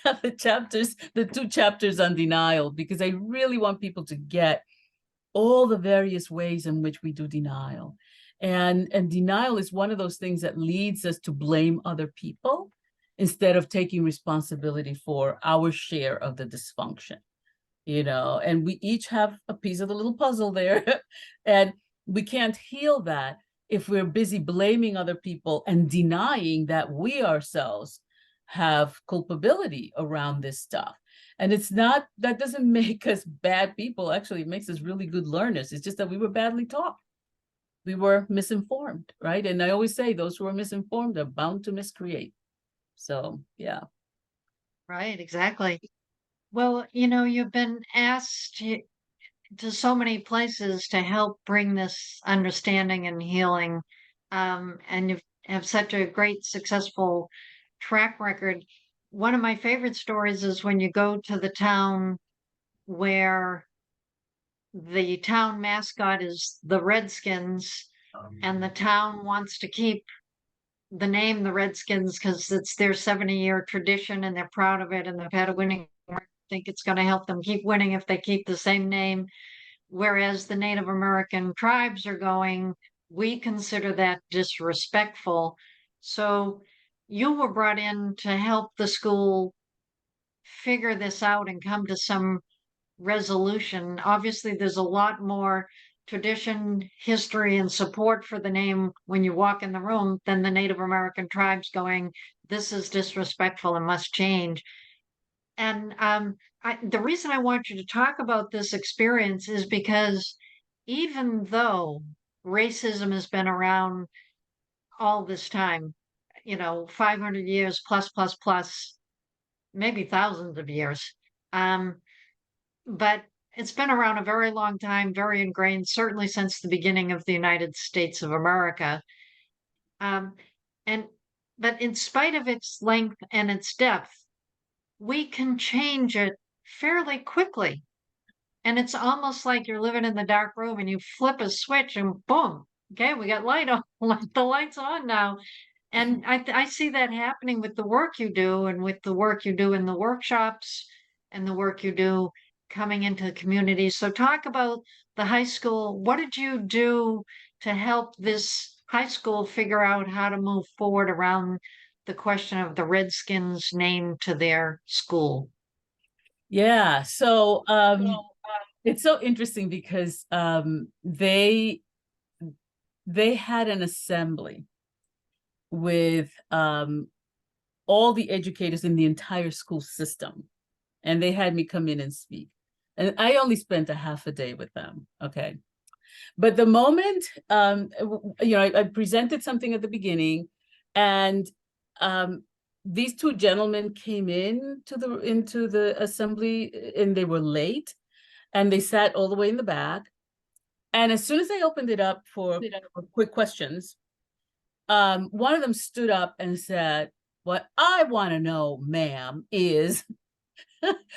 The two chapters on denial, because I really want people to get all the various ways in which we do denial. And denial is one of those things that leads us to blame other people instead of taking responsibility for our share of the dysfunction, and we each have a piece of the little puzzle there. And we can't heal that if we're busy blaming other people and denying that we ourselves have culpability around this stuff. And that doesn't make us bad people. Actually, it makes us really good learners. It's just that we were badly taught. We were misinformed, right? And I always say those who are misinformed are bound to miscreate. So, yeah. Right, exactly. Well, you've been asked to so many places to help bring this understanding and healing. And you have such a great, successful track record. One of my favorite stories is when you go to the town where the town mascot is the Redskins, and the town wants to keep the name the Redskins because it's their 70-year tradition and they're proud of it and they've had a winning record. I think it's going to help them keep winning if they keep the same name. Whereas the Native American tribes are going, we consider that disrespectful. So you were brought in to help the school figure this out and come to some resolution. Obviously, there's a lot more tradition, history, and support for the name when you walk in the room than the Native American tribes going, this is disrespectful and must change. And the reason I want you to talk about this experience is because even though racism has been around all this time, 500 years plus, plus, plus, maybe thousands of years, um, but it's been around a very long time, very ingrained, certainly since the beginning of the United States of America. Um, and but in spite of its length and its depth, we can change it fairly quickly. And it's almost like you're living in the dark room and you flip a switch and boom, okay, we got light on, the light's on now. And I see that happening with the work you do and with the work you do in the workshops and the work you do coming into the community. So talk about the high school. What did you do to help this high school figure out how to move forward around the question of the Redskins name to their school? Yeah, so it's so interesting because they had an assembly with all the educators in the entire school system, and they had me come in and speak. And I only spent a half a day with them, okay? But the moment, I presented something at the beginning, and these two gentlemen came into the assembly, and they were late, and they sat all the way in the back. And as soon as I opened it up for quick questions, one of them stood up and said, "What I want to know, ma'am, is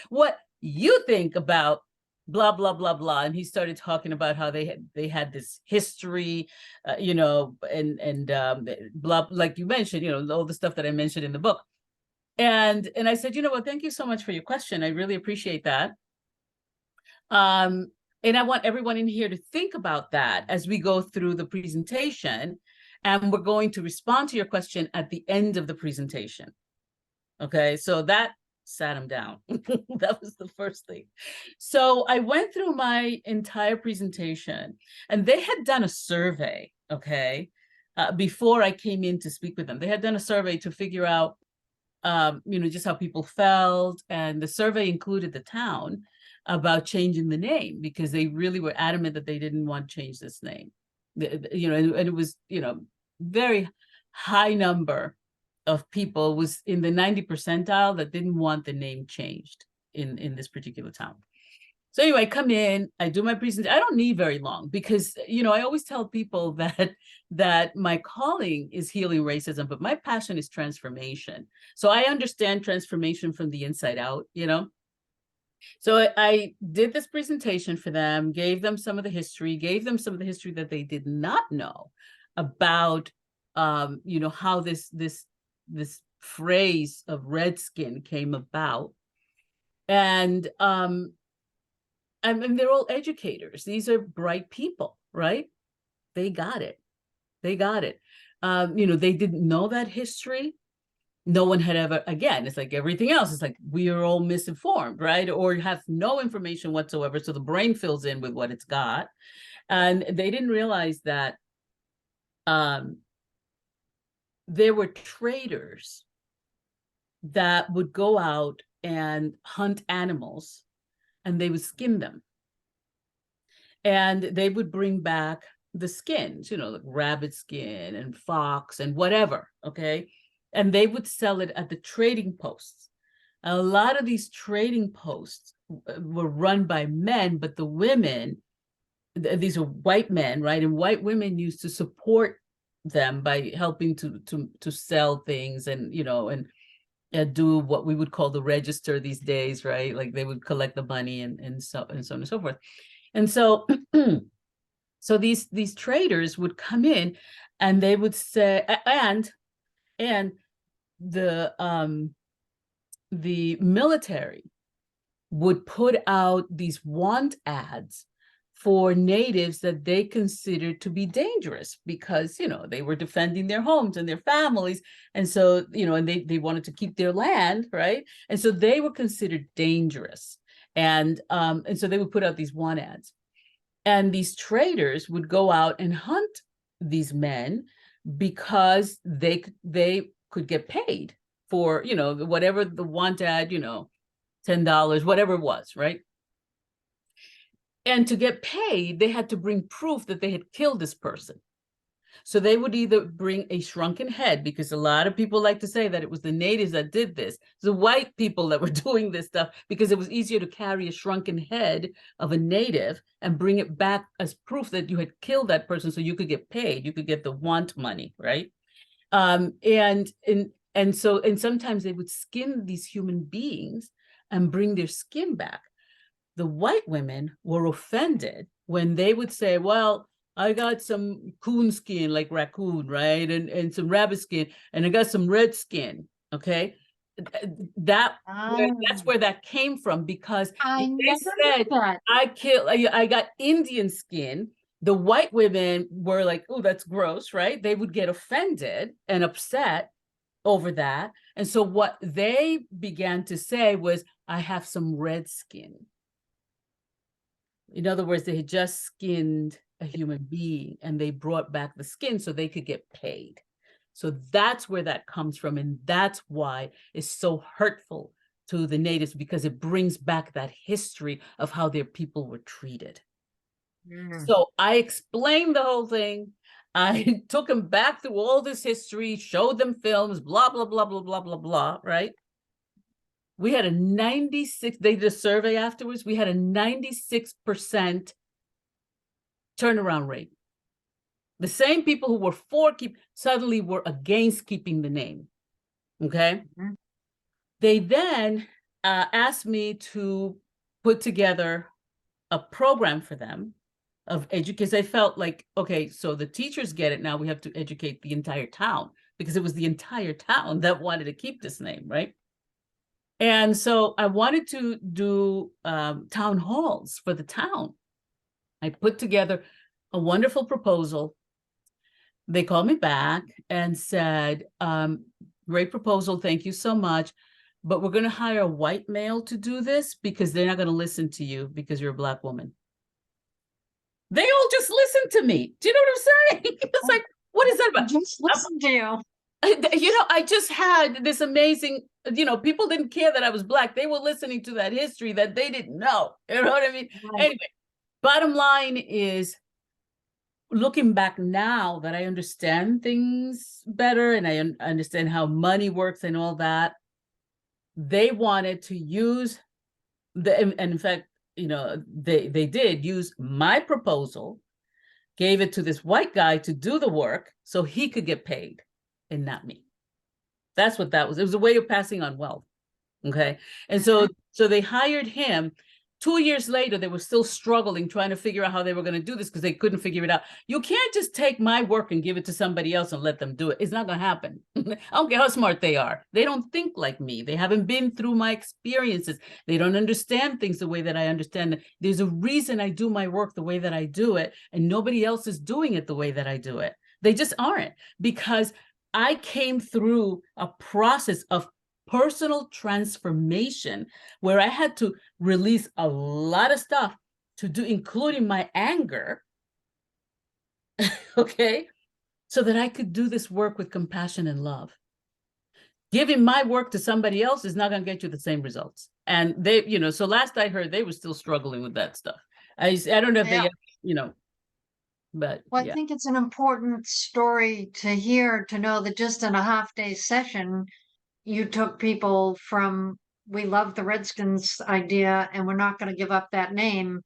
what you think about blah blah blah blah." And he started talking about how they had this history, and blah, like you mentioned, all the stuff that I mentioned in the book. And I said, well, thank you so much for your question. I really appreciate that. And I want everyone in here to think about that as we go through the presentation, and we're going to respond to your question at the end of the presentation. Okay, so that sat him down. That was the first thing. So I went through my entire presentation, and they had done a survey, okay, before I came in to speak with them. They had done a survey to figure out, just how people felt, and the survey included the town about changing the name because they really were adamant that they didn't want to change this name. And it was, very high number of people, was in the 90 percentile, that didn't want the name changed in this particular town. So anyway, I come in, I do my presentation. I don't need very long because, I always tell people that my calling is healing racism, but my passion is transformation. So I understand transformation from the inside out, So I did this presentation for them, gave them some of the history, that they did not know about, how this phrase of redskin came about. And I mean, they're all educators. These are bright people, right? They got it. They didn't know that history. No one had ever, again, it's like everything else. It's like we are all misinformed, right? Or have no information whatsoever. So the brain fills in with what it's got. And they didn't realize that there were traders that would go out and hunt animals, and they would skin them. And they would bring back the skins, like rabbit skin and fox and whatever, okay? And they would sell it at the trading posts. A lot of these trading posts were run by men, but the women, these are white men, right? And white women used to support them by helping to sell things, and do what we would call the register these days, right? Like they would collect the money and so on and so forth. And so so these traders would come in and they would say, and the military would put out these want ads for natives that they considered to be dangerous because they were defending their homes and their families, and so and they wanted to keep their land, right? And so they were considered dangerous, and so they would put out these want ads, and these traders would go out and hunt these men because they could get paid for whatever the want ad, $10, whatever it was, right? And to get paid, they had to bring proof that they had killed this person. So they would either bring a shrunken head, because a lot of people like to say that it was the natives that did this, the white people that were doing this stuff, because it was easier to carry a shrunken head of a native and bring it back as proof that you had killed that person, so you could get paid, you could get the want money, right? And sometimes they would skin these human beings and bring their skin back. The white women were offended when they would say, well, I got some coon skin, like raccoon, right? And some rabbit skin, and I got some red skin. Okay. That's where that came from, because I they never knew said, that. I got Indian skin. The white women were like, oh, that's gross, right? They would get offended and upset over that. And so what they began to say was, I have some red skin. In other words, they had just skinned a human being and they brought back the skin so they could get paid. So that's where that comes from. And that's why it's so hurtful to the natives, because it brings back that history of how their people were treated. So I explained the whole thing. I took them back through all this history, showed them films, blah, blah, blah, blah, blah, blah, blah, right? We had a 96, they did a survey afterwards, we had a 96% turnaround rate. The same people who were for suddenly were against keeping the name. Okay. They then asked me to put together a program for them of educate, because I felt like, okay, so the teachers get it, now we have to educate the entire town, because it was the entire town that wanted to keep this name, right? And so I wanted to do town halls for the town. I put together a wonderful proposal. They called me back and said, great proposal, thank you so much, but we're going to hire a white male to do this because they're not going to listen to you because you're a Black woman. They all just listened to me. Do you know what I'm saying? It's like, what is that about? Just listen to you. I just had this amazing, people didn't care that I was Black. They were listening to that history that they didn't know. You know what I mean? Right. Anyway, bottom line is, looking back now that I understand things better and I understand how money works and all that, they wanted to use and in fact, they did use my proposal, gave it to this white guy to do the work so he could get paid and not me. That's what that was. It was a way of passing on wealth. Okay. And so they hired him. 2 years later, they were still struggling, trying to figure out how they were going to do this because they couldn't figure it out. You can't just take my work and give it to somebody else and let them do it. It's not going to happen. I don't care how smart they are. They don't think like me. They haven't been through my experiences. They don't understand things the way that I understand them. There's a reason I do my work the way that I do it, and nobody else is doing it the way that I do it. They just aren't, because I came through a process of personal transformation where I had to release a lot of stuff to do, including my anger, okay, so that I could do this work with compassion and love. Giving my work to somebody else is not going to get you the same results. And they, so last I heard, they were still struggling with that stuff. I don't know if they, but well, I think it's an important story to hear, to know that just in a half-day session, you took people from we love the Redskins idea and we're not going to give up that name,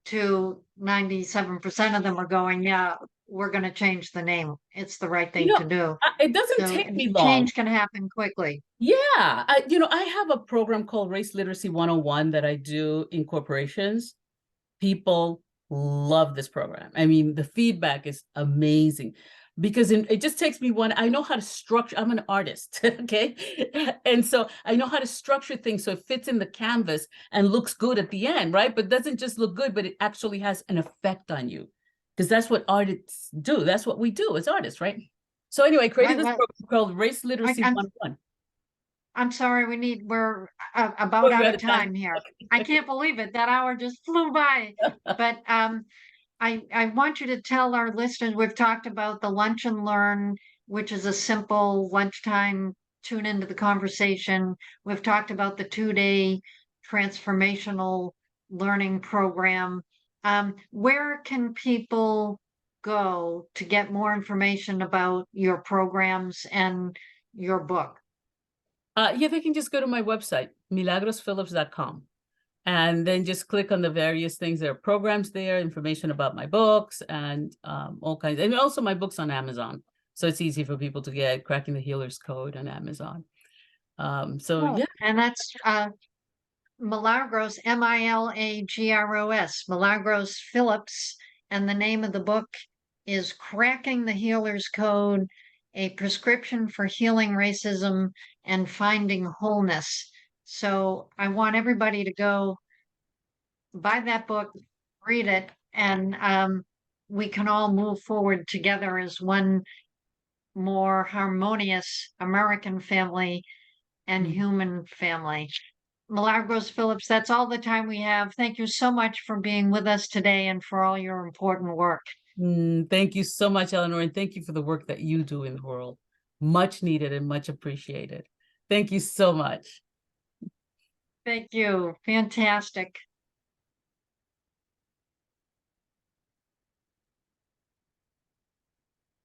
to 97% of them are going, yeah, we're going to change the name. It's the right You thing know, to do. it doesn't So take me long. change can happen quickly. Yeah, I have a program called Race Literacy 101 that I do in corporations. People love this program. I mean, the feedback is amazing because it just takes me I know how to structure, I'm an artist, okay? And so I know how to structure things so it fits in the canvas and looks good at the end, right? But doesn't just look good, but it actually has an effect on you, because that's what artists do. That's what we do as artists, right? So anyway, I created Right. this Well, program called Race I, Literacy I'm 101. I'm sorry, we're Oh, about you're out out of of time. time here. I can't believe it. That hour just flew by. But I want you to tell our listeners, we've talked about the Lunch and Learn, which is a simple lunchtime tune into the conversation. We've talked about the 2-day transformational learning program. Where can people go to get more information about your programs and your book? Yeah, they can just go to my website, milagrosphillips.com, and then just click on the various things. There are programs there, information about my books, and all kinds. And also my books on Amazon, so it's easy for people to get Cracking the Healer's Code on Amazon. So Oh, yeah. and that's Milagros, Milagros, Milagros Phillips, and the name of the book is Cracking the Healer's Code, a prescription for healing racism and finding wholeness. So I want everybody to go buy that book, read it, and we can all move forward together as one more harmonious American family and human family. Milagros Phillips, that's all the time we have. Thank you so much for being with us today and for all your important work. Thank you so much, Eleanor, and thank you for the work that you do in the world. Much needed and much appreciated. Thank you so much. Thank you. Fantastic.